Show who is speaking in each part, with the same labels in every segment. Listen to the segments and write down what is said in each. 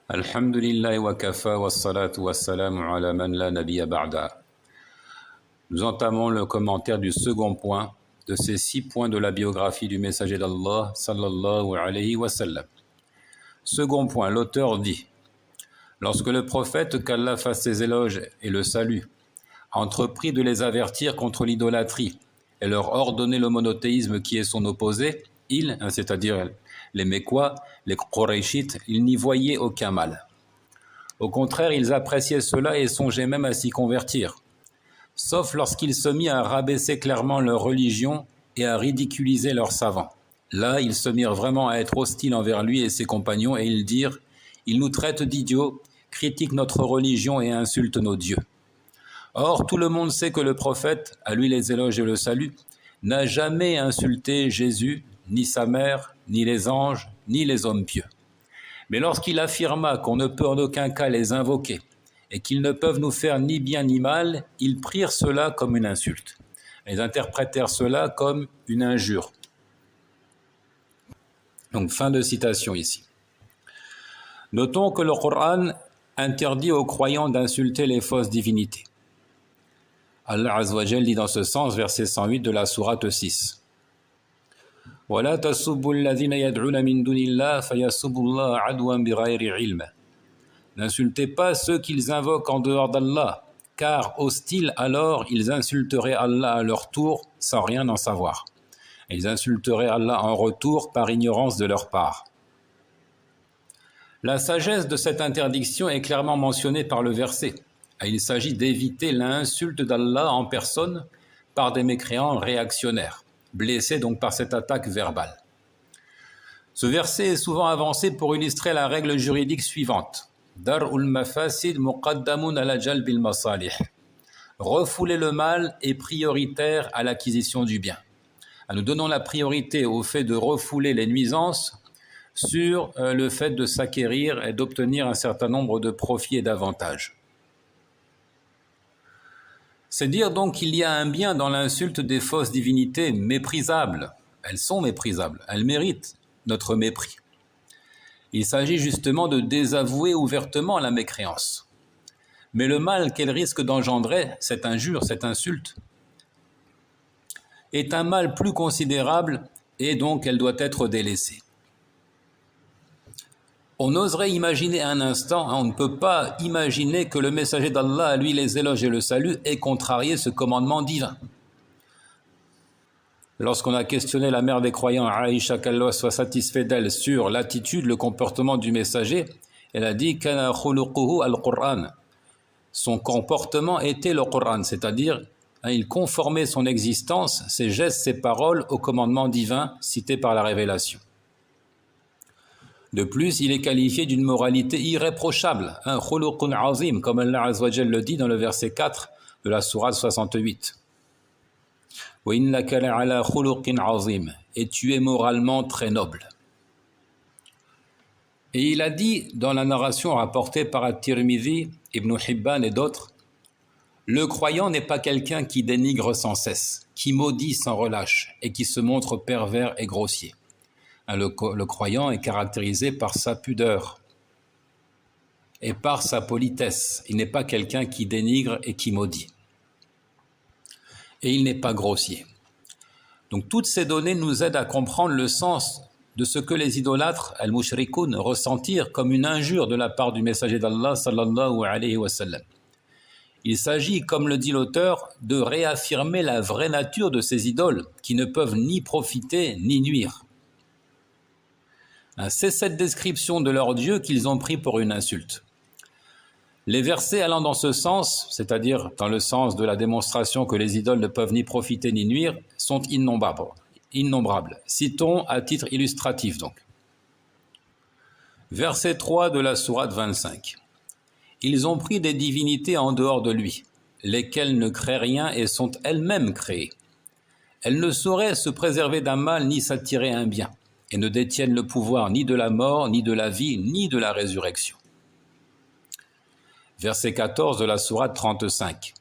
Speaker 1: Alhamdulillah wa kafa wa salatu wa salamu ala man la nabiyya ba'da. Nous entamons le commentaire du second point de ces 6 points de la biographie du messager d'Allah sallallahu alayhi wa sallam. Second point, l'auteur dit: lorsque le prophète, qu'Allah fasse ses éloges et le salue, a entrepris de les avertir contre l'idolâtrie et leur ordonner le monothéisme qui est son opposé, ils, c'est-à-dire les Mécois, les Qurayshites, ils n'y voyaient aucun mal. Au contraire, ils appréciaient cela et songeaient même à s'y convertir, sauf lorsqu'ils se mirent à rabaisser clairement leur religion et à ridiculiser leurs savants. Là, ils se mirent vraiment à être hostiles envers lui et ses compagnons et ils dirent: ils nous traitent d'idiots, critiquent notre religion et insultent nos dieux. Or, tout le monde sait que le prophète, à lui les éloges et le salut, n'a jamais insulté Jésus, ni sa mère, ni les anges, ni les hommes pieux. Mais lorsqu'il affirma qu'on ne peut en aucun cas les invoquer et qu'ils ne peuvent nous faire ni bien ni mal, ils prirent cela comme une insulte. Ils interprétèrent cela comme une injure. Donc, fin de citation ici. Notons que le Coran interdit aux croyants d'insulter les fausses divinités. Allah Azza wa Jal dit dans ce sens, verset 108 de la sourate 6. وَلَا تَسُبُّوا الَّذِينَ يَدْعُونَ مِن دُونِ اللَّهِ فَيَسُبُّوا اللَّهَ عَدْوًا بِغَيْرِ عِلْمٍ. N'insultez pas ceux qu'ils invoquent en dehors d'Allah, car hostiles alors ils insulteraient Allah à leur tour sans rien en savoir. Et ils insulteraient Allah en retour par ignorance de leur part. La sagesse de cette interdiction est clairement mentionnée par le verset. Il s'agit d'éviter l'insulte d'Allah en personne par des mécréants réactionnaires, blessés donc par cette attaque verbale. Ce verset est souvent avancé pour illustrer la règle juridique suivante: Dar'ul mafasid muqaddamun ala jalbil masalih. Refouler le mal est prioritaire à l'acquisition du bien. Nous donnons la priorité au fait de refouler les nuisances sur le fait de s'acquérir et d'obtenir un certain nombre de profits et d'avantages. C'est dire donc qu'il y a un bien dans l'insulte des fausses divinités méprisables. Elles sont méprisables, elles méritent notre mépris. Il s'agit justement de désavouer ouvertement la mécréance. Mais le mal qu'elle risque d'engendrer, cette injure, cette insulte, est un mal plus considérable et donc elle doit être délaissée. On oserait imaginer un instant, on ne peut pas imaginer que le messager d'Allah, à lui les éloges et le salut, ait contrarié ce commandement divin. Lorsqu'on a questionné la mère des croyants, Aïcha, qu'Allah soit satisfait d'elle, sur l'attitude, le comportement du messager, elle a dit kana khuluquhu al-Qur'an. Son comportement était le Qur'an, c'est-à-dire il conformait son existence, ses gestes, ses paroles au commandement divin cité par la révélation. De plus, il est qualifié d'une moralité irréprochable, un khuluqun azim, comme Allah Azza wa Jal le dit dans le verset 4 de la sourate 68. Wa innaka la'ala khuluqin azim, et tu es moralement très noble. Et il a dit dans la narration rapportée par At-Tirmidhi, Ibn Hibban et d'autres: le croyant n'est pas quelqu'un qui dénigre sans cesse, qui maudit sans relâche et qui se montre pervers et grossier. Le croyant est caractérisé par sa pudeur et par sa politesse. Il n'est pas quelqu'un qui dénigre et qui maudit. Et il n'est pas grossier. Donc toutes ces données nous aident à comprendre le sens de ce que les idolâtres, al-mushrikoun, ressentirent comme une injure de la part du messager d'Allah sallallahu alayhi wa sallam. Il s'agit, comme le dit l'auteur, de réaffirmer la vraie nature de ces idoles qui ne peuvent ni profiter ni nuire. C'est cette description de leur Dieu qu'ils ont pris pour une insulte. Les versets allant dans ce sens, c'est-à-dire dans le sens de la démonstration que les idoles ne peuvent ni profiter ni nuire, sont innombrables. Citons à titre illustratif donc. Verset 3 de la sourate 25. Ils ont pris des divinités en dehors de lui, lesquelles ne créent rien et sont elles-mêmes créées. Elles ne sauraient se préserver d'un mal ni s'attirer un bien, et ne détiennent le pouvoir ni de la mort, ni de la vie, ni de la résurrection. Verset 14 de la sourate 35.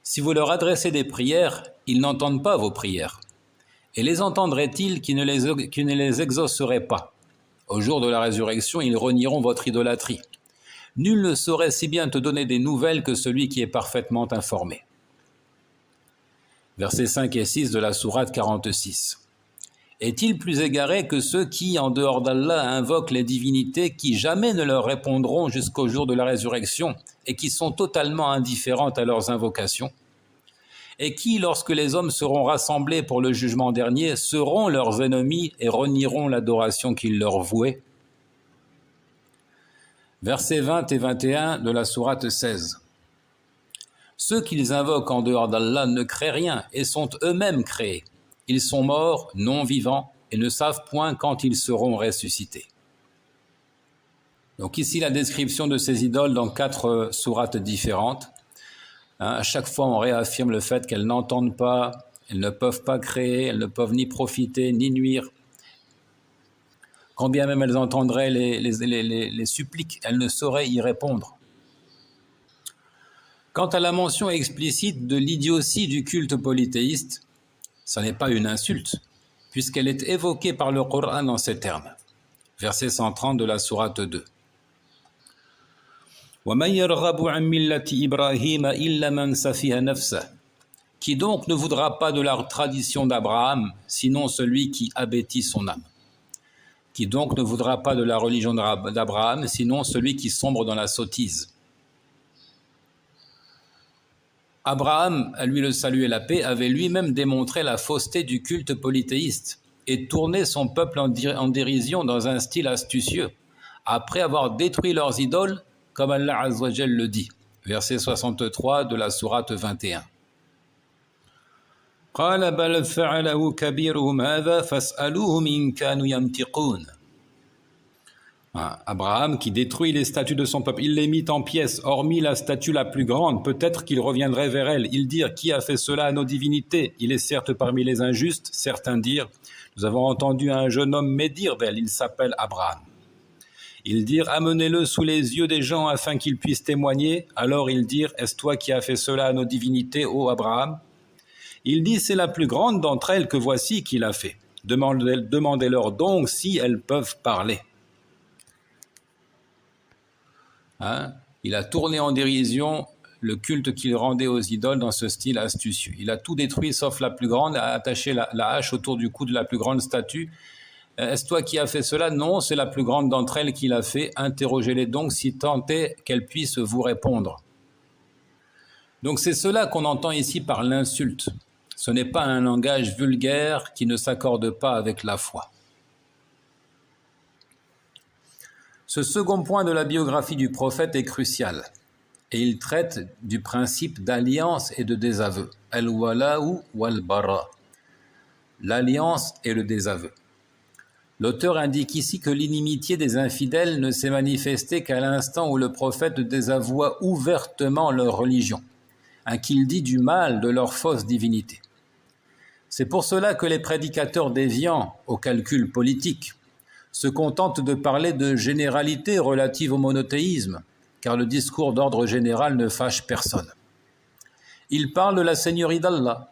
Speaker 1: Si vous leur adressez des prières, ils n'entendent pas vos prières. Et les entendraient-ils qui ne les exauceraient pas? Au jour de la résurrection, ils renieront votre idolâtrie. Nul ne saurait si bien te donner des nouvelles que celui qui est parfaitement informé. Versets 5 et 6 de la sourate 46. Est-il plus égaré que ceux qui, en dehors d'Allah, invoquent les divinités qui jamais ne leur répondront jusqu'au jour de la résurrection et qui sont totalement indifférentes à leurs invocations, et qui, lorsque les hommes seront rassemblés pour le jugement dernier, seront leurs ennemis et renieront l'adoration qu'ils leur vouaient? Versets 20 et 21 de la sourate 16. Ceux qu'ils invoquent en dehors d'Allah ne créent rien et sont eux-mêmes créés. Ils sont morts, non vivants, et ne savent point quand ils seront ressuscités. Donc ici la description de ces idoles dans 4 sourates différentes. À chaque fois on réaffirme le fait qu'elles n'entendent pas, elles ne peuvent pas créer, elles ne peuvent ni profiter ni nuire. Quand bien même elles entendraient les suppliques, elles ne sauraient y répondre. Quant à la mention explicite de l'idiotie du culte polythéiste, ce n'est pas une insulte, puisqu'elle est évoquée par le Coran en ces termes. Verset 130 de la sourate 2. وَمَنْ يَرْغَبُ عَنْ مِلَّةِ إِبْرَاهِيمَ إِلَّا مَنْ سَفِهَ نَفْسَهُ. Qui donc ne voudra pas de la tradition d'Abraham, sinon celui qui abêtit son âme? Qui donc ne voudra pas de la religion d'Abraham, sinon celui qui sombre dans la sottise? Abraham, à lui le salut et la paix, avait lui-même démontré la fausseté du culte polythéiste et tourné son peuple en dérision dans un style astucieux, après avoir détruit leurs idoles, comme Allah Azza wa Jal le dit. Verset 63 de la sourate 21. قَالَ بَلْ فَعَلَهُ كَبِيرُهُمْ هَذَا فَاسْأَلُوهُمْ إِنْ كَانُوا يَنْطِقُونَ. Abraham qui détruit les statues de son peuple, il les mit en pièces, hormis la statue la plus grande, peut-être qu'il reviendrait vers elle. Ils dirent, qui a fait cela à nos divinités? Il est certes parmi les injustes. Certains dirent, nous avons entendu un jeune homme médire d'elle, il s'appelle Abraham. Ils dirent, amenez-le sous les yeux des gens afin qu'ils puissent témoigner. Alors ils dirent, est-ce toi qui as fait cela à nos divinités, ô Abraham? Il dit, c'est la plus grande d'entre elles que voici qui l'a fait. Demandez-leur donc si elles peuvent parler. Il a tourné en dérision le culte qu'il rendait aux idoles dans ce style astucieux. Il a tout détruit sauf la plus grande, a attaché la hache autour du cou de la plus grande statue. Est-ce toi qui as fait cela? Non, c'est la plus grande d'entre elles qui l'a fait. Interrogez-les donc si tant est qu'elles puissent vous répondre. Donc c'est cela qu'on entend ici par l'insulte. Ce n'est pas un langage vulgaire qui ne s'accorde pas avec la foi. Ce second point de la biographie du prophète est crucial et il traite du principe d'alliance et de désaveu. Al-wala'u wal-bara. L'alliance et le désaveu. L'auteur indique ici que l'inimitié des infidèles ne s'est manifestée qu'à l'instant où le prophète désavoua ouvertement leur religion, qu'il dit du mal de leur fausse divinité. C'est pour cela que les prédicateurs déviants au calcul politique se contentent de parler de généralités relatives au monothéisme, car le discours d'ordre général ne fâche personne. Ils parlent de la seigneurie d'Allah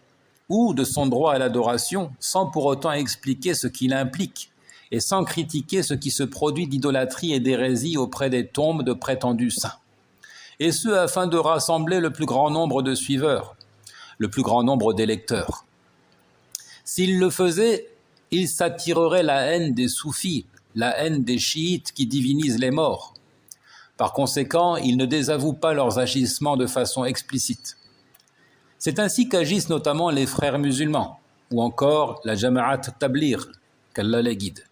Speaker 1: ou de son droit à l'adoration sans pour autant expliquer ce qu'il implique et sans critiquer ce qui se produit d'idolâtrie et d'hérésie auprès des tombes de prétendus saints. Et ce, afin de rassembler le plus grand nombre de suiveurs, le plus grand nombre d'électeurs. S'ils le faisaient, ils s'attireraient la haine des soufis, la haine des chiites qui divinisent les morts. Par conséquent, ils ne désavouent pas leurs agissements de façon explicite. C'est ainsi qu'agissent notamment les frères musulmans, ou encore la Jama'at Tabligh, qu'Allah les guide.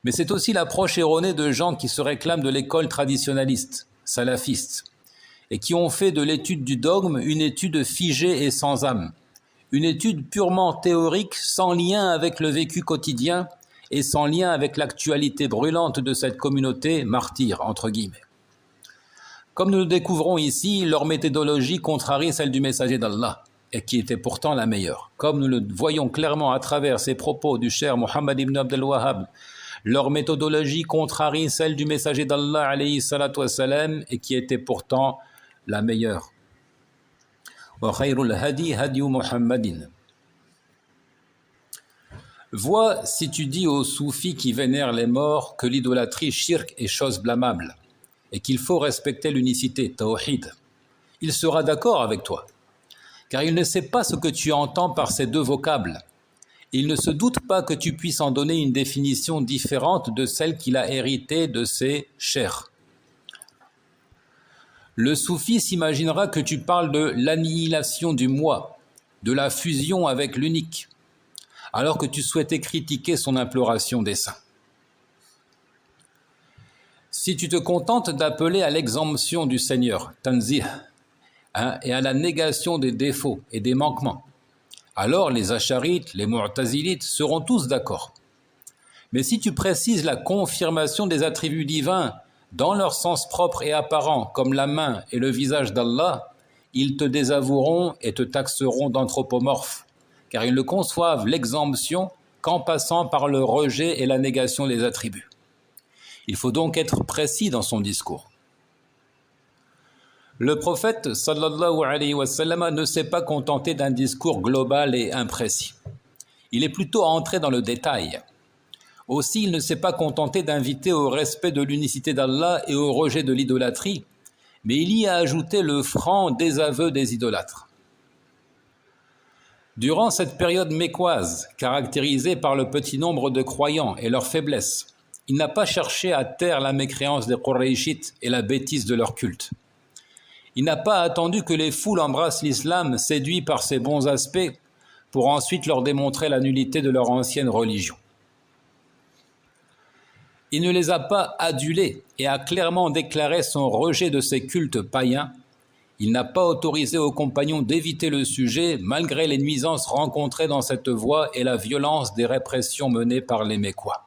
Speaker 1: Mais c'est aussi l'approche erronée de gens qui se réclament de l'école traditionnaliste, salafiste, et qui ont fait de l'étude du dogme une étude figée et sans âme, une étude purement théorique, sans lien avec le vécu quotidien et sans lien avec l'actualité brûlante de cette communauté martyre, entre guillemets. Comme nous le découvrons ici, leur méthodologie contrarie celle du messager d'Allah, et qui était pourtant la meilleure. Comme nous le voyons clairement à travers ces propos du cher Mohammed ibn Abdel Wahhab, leur méthodologie contrarie celle du messager d'Allah, alayhi salatu wassalam, et qui était pourtant la meilleure. Wa khayrul hadi hadi Muhammadin. Vois si tu dis aux soufis qui vénèrent les morts que l'idolâtrie shirk est chose blâmable et qu'il faut respecter l'unicité, tawhid. Il sera d'accord avec toi, car il ne sait pas ce que tu entends par ces deux vocables. Il ne se doute pas que tu puisses en donner une définition différente de celle qu'il a héritée de ses chers. Le soufi s'imaginera que tu parles de l'annihilation du moi, de la fusion avec l'unique, alors que tu souhaitais critiquer son imploration des saints. Si tu te contentes d'appeler à l'exemption du Seigneur, tanzih, et à la négation des défauts et des manquements, alors les acharites, les mu'tazilites seront tous d'accord. Mais si tu précises la confirmation des attributs divins dans leur sens propre et apparent, comme la main et le visage d'Allah, ils te désavoueront et te taxeront d'anthropomorphe, car ils ne conçoivent l'exemption qu'en passant par le rejet et la négation des attributs. Il faut donc être précis dans son discours. Le prophète sallallahu alayhi wa sallam ne s'est pas contenté d'un discours global et imprécis. Il est plutôt entré dans le détail. Aussi, il ne s'est pas contenté d'inviter au respect de l'unicité d'Allah et au rejet de l'idolâtrie, mais il y a ajouté le franc désaveu des idolâtres. Durant cette période mécoise, caractérisée par le petit nombre de croyants et leur faiblesse, il n'a pas cherché à taire la mécréance des Qurayshites et la bêtise de leur culte. Il n'a pas attendu que les foules embrassent l'islam séduits par ses bons aspects pour ensuite leur démontrer la nullité de leur ancienne religion. Il ne les a pas adulés et a clairement déclaré son rejet de ces cultes païens. Il n'a pas autorisé aux compagnons d'éviter le sujet malgré les nuisances rencontrées dans cette voie et la violence des répressions menées par les Mécois.